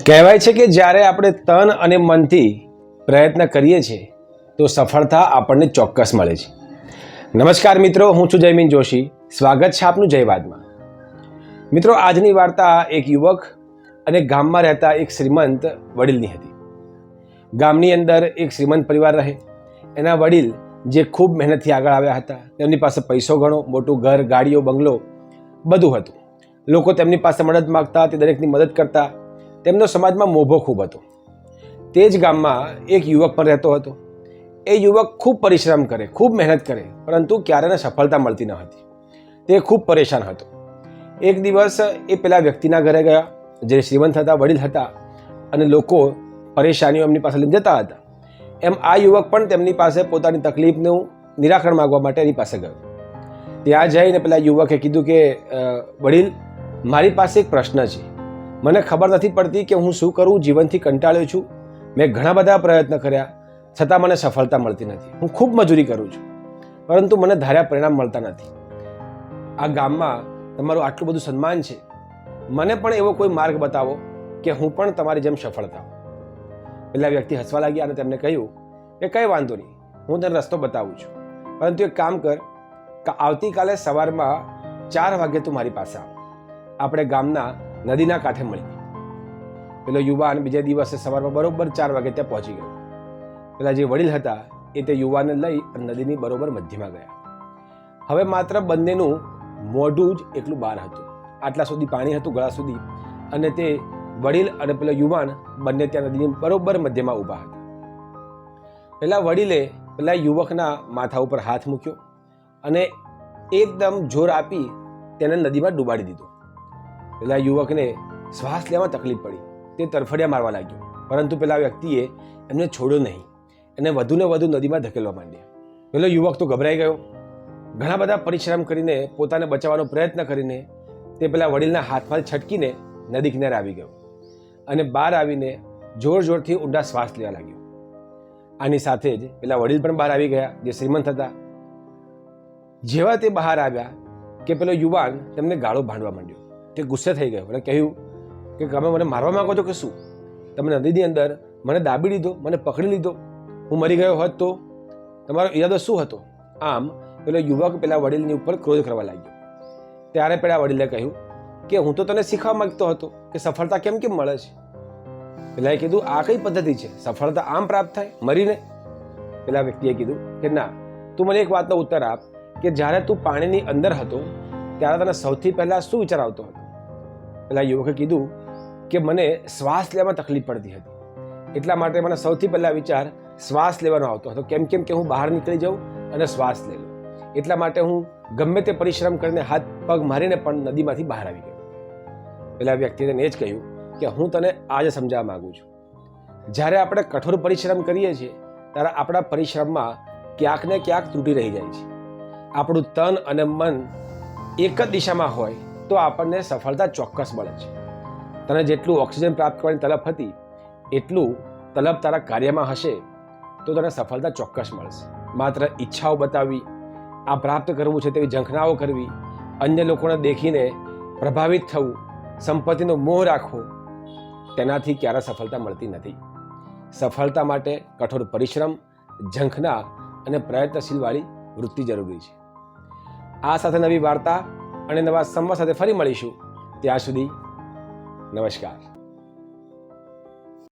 કહેવાય છે કે જ્યારે આપણે તન અને મનથી પ્રયત્ન કરીએ છીએ તો સફળતા આપણને ચોક્કસ મળે છે. નમસ્કાર મિત્રો, હું છું જયમીન જોશી. સ્વાગત છે આપનું જયવાદમાં. મિત્રો, આજની વાર્તા એક યુવક અને ગામમાં રહેતા એક શ્રીમંત વડીલની હતી. ગામની અંદર એક શ્રીમંત પરિવાર રહે. એના વડીલ જે ખૂબ મહેનતથી આગળ આવ્યા હતા. તેમની પાસે પૈસો ઘણો, મોટું ઘર, ગાડીઓ, બંગલો બધું હતું. લોકો તેમની પાસે મદદ માગતા, તે દરેકની મદદ કરતા. તેમનો સમાજમાં મોભો ખૂબ હતો. તે જ ગામમાં એક યુવક પણ રહેતો હતો. એ યુવક ખૂબ પરિશ્રમ કરે, ખૂબ મહેનત કરે, પરંતુ ક્યારે એને સફળતા મળતી ન હતી. તે ખૂબ પરેશાન હતો. એક દિવસ એ પેલા વ્યક્તિના ઘરે ગયા, જે શ્રીમંત હતા, વડીલ હતા, અને લોકો પરેશાનીઓ એમની પાસે લઈને જતા હતા. એમ આ યુવક પણ તેમની પાસે પોતાની તકલીફનું નિરાકરણ માગવા માટે એની પાસે ગયો. ત્યાં જઈને પેલા યુવકે કીધું કે વડીલ, મારી પાસે એક પ્રશ્ન છે. મને ખબર નથી પડતી કે હું શું કરું. જીવનથી કંટાળ્યો છું. મેં ઘણા બધા પ્રયત્ન કર્યા, છતાં મને સફળતા મળતી નથી. હું ખૂબ મજૂરી કરું છું, પરંતુ મને ધાર્યા પરિણામ મળતા નથી. આ ગામમાં તમારું આટલું બધું સન્માન છે, મને પણ એવો કોઈ માર્ગ બતાવો કે હું પણ તમારી જેમ સફળ થાઉં. પેલા વ્યક્તિ હસવા લાગ્યા અને તેમને કહ્યું કે કંઈ વાંધો નહીં, હું તને રસ્તો બતાવું છું, પરંતુ એક કામ કર, આવતીકાલે સવારમાં 4 વાગે તું મારી પાસે આવ. આપણે ગામના નદીના કાંઠે મળીએ. પેલો યુવાન બીજા દિવસે સવારમાં બરોબર 4 વાગે ત્યાં પહોંચી ગયો. પેલા જે વડીલ હતા એ તે યુવાનને લઈ નદીની બરોબર મધ્યમાં ગયા. હવે માત્ર બંનેનું મોઢું જ એકલું બહાર હતું. આટલા સુધી પાણી હતું, ગળા સુધી, અને તે વડીલ અને પેલો યુવાન બંને ત્યાં નદીની બરોબર મધ્યમાં ઊભા હતા. પેલા વડીલે પેલા યુવકના માથા ઉપર હાથ મૂક્યો અને એકદમ જોર આપી તેને નદીમાં ડૂબાડી દીધો. પેલા યુવકને શ્વાસ લેવામાં તકલીફ પડી. તે તરફડિયા મારવા લાગ્યો, પરંતુ પેલા વ્યક્તિએ એમને છોડ્યો નહીં. એને વધુને વધુ નદીમાં ધકેલવા માંડ્યા. પેલો યુવક તો ગભરાઈ ગયો. ઘણા બધા પરિશ્રમ કરીને, પોતાને બચાવવાનો પ્રયત્ન કરીને તે પેલા વડીલના હાથમાં છટકીને નદી કિનારે આવી ગયો અને બહાર આવીને જોર જોરથી ઊંડા શ્વાસ લેવા લાગ્યો. આની સાથે જ પેલા વડીલ પણ બહાર આવી ગયા, જે શ્રીમંત હતા. જેવા તે બહાર આવ્યા કે પેલો યુવાન તેમને ગાળો ભાંડવા માંડ્યો. તે ગુસ્સે થઈ ગયો અને કહ્યું કે તમે મને મારવા માંગો છો કે શું? તમે નદીની અંદર મને દાબી લીધો, મને પકડી લીધો. હું મરી ગયો હોત તો તમારો ઈરાદો શું હતો? આમ પેલો યુવક પેલા વડીલની ઉપર ક્રોધ કરવા લાગ્યો. ત્યારે પેલા વડીલે કહ્યું કે હું તો તને શીખવા માંગતો હતો કે સફળતા કેમ કેમ મળે છે. પેલાએ કીધું, આ કઈ પદ્ધતિ છે? સફળતા આમ પ્રાપ્ત થાય, મરીને? પેલા વ્યક્તિએ કીધું કે ના, તું મને એક વાતનો ઉત્તર આપ કે જ્યારે તું પાણીની અંદર હતો ત્યારે તને સૌથી પહેલાં શું વિચાર આવતો હતો? પેલા યુવકે કીધું કે મને શ્વાસ લેવામાં તકલીફ પડતી હતી, એટલા માટે મને સૌથી પહેલાં વિચાર શ્વાસ લેવાનો આવતો હતો. કેમ કેમ કે હું બહાર નીકળી જાઉં અને શ્વાસ લઈ લઉં. એટલા માટે હું ગમે તે પરિશ્રમ કરીને હાથ પગ મારીને પણ નદીમાંથી બહાર આવી ગયો. પેલા વ્યક્તિને એ જ કહ્યું કે હું તને આજે સમજાવવા માગું છું. જ્યારે આપણે કઠોર પરિશ્રમ કરીએ છીએ ત્યારે આપણા પરિશ્રમમાં ક્યાંક ને ક્યાંક ત્રુટિ રહી જાય છે. આપણું તન અને મન એક જ દિશામાં હોય તો આપણને સફળતા ચોક્કસ મળે છે. તને જેટલું ઓક્સિજન પ્રાપ્ત કરવાની તલબ હતી એટલું તલબ તારા કાર્યમાં હશે તો તને સફળતા ચોક્કસ મળશે. માત્ર ઈચ્છાઓ બતાવવી, આ પ્રાપ્ત કરવું છે તેવી ઝંખનાઓ કરવી, અન્ય લોકોને દેખીને પ્રભાવિત થવું, સંપત્તિનો મોહ રાખવો, તેનાથી ક્યારે સફળતા મળતી નથી. સફળતા માટે કઠોર પરિશ્રમ, ઝંખના અને પ્રયત્નશીલવાળી વૃત્તિ જરૂરી છે. આ સાથે નવી વાર્તા અને નવા સંવાદ સાથે ફરી મળીશું. ત્યાં સુધી નમસ્કાર.